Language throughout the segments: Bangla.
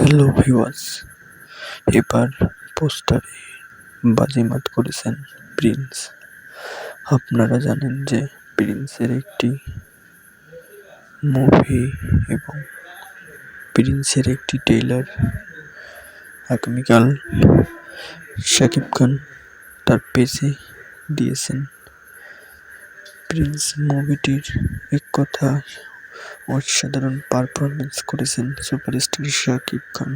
হ্যালো ভিউয়ার্স, এবার পোস্টারে বাজিমাত করেছেন প্রিন্স। আপনারা জানেন যে প্রিন্সের একটি মুভি এবং প্রিন্সের একটি ট্রেইলার আগামীকাল শাকিব খান তার পেজে দিয়েছেন। প্রিন্স মুভিটির এক কথা অসাধারণ পারফরমেন্স করেছেন সুপারস্টার শাকিব খান।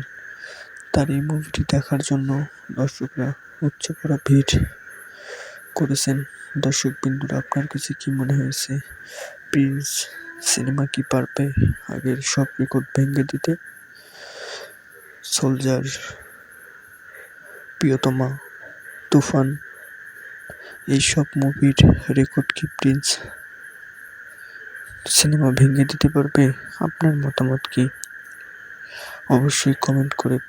তার এই মুভিটি দেখার জন্য দর্শকরা উপচে পড়া ভিড় করেছেন। দর্শকবৃন্দরা, আপনার কাছে কি মনে হয়েছে? প্রিন্স সিনেমা কি পারবে আগের সব রেকর্ড ভেঙে দিতে? সোলজার, প্রিয়তমা, তুফান এইসব মুভির রেকর্ড কি প্রিন্স সিনেমা ভেঙে দিতে পারবে? আপনার মতামত কি? অবশ্যই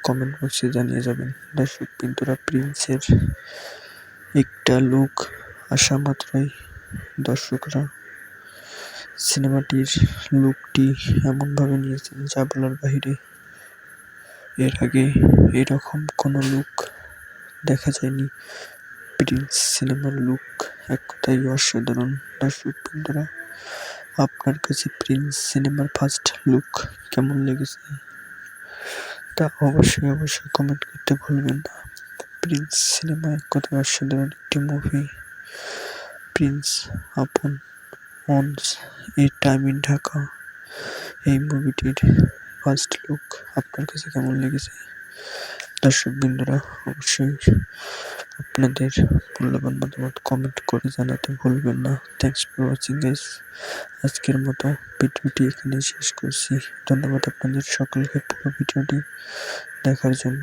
কমেন্ট বক্সে জানিয়ে যাবেন। দর্শকবৃন্দরা, প্রিন্সের একটা লুক আসা মাত্রই দর্শকরা সিনেমাটির লুকটি এমনভাবে নিয়েছেন যা বলার বাহিরে। এর আগে এরকম কোনো লুক দেখা যায়নি। প্রিন্স সিনেমার লুক এক কথায় অসাধারণ। দর্শকবৃন্দরা, আপনার কাছে প্রিন্স সিনেমার ফার্স্ট লুক কেমন লেগেছে তা অবশ্যই কমেন্ট করতে ভুলবেন না। প্রিন্স সিনেমা এক কথায় অসাধারণ একটি movie. Prince upon once a time in Dhaka এই মুভিটির ফার্স্ট লুক আপনার কাছে কেমন লেগেছে? দর্শকবৃন্দরা, অবশ্যই আপনাদের মূল্যবান মতামত কমেন্ট করে জানাতে ভুলবেন না। Thanks for watching guys. আজকের মতো ভিডিওটি এখানে শেষ করছি। ধন্যবাদ আপনাদের সকলকে পুরো ভিডিওটি দেখার জন্য।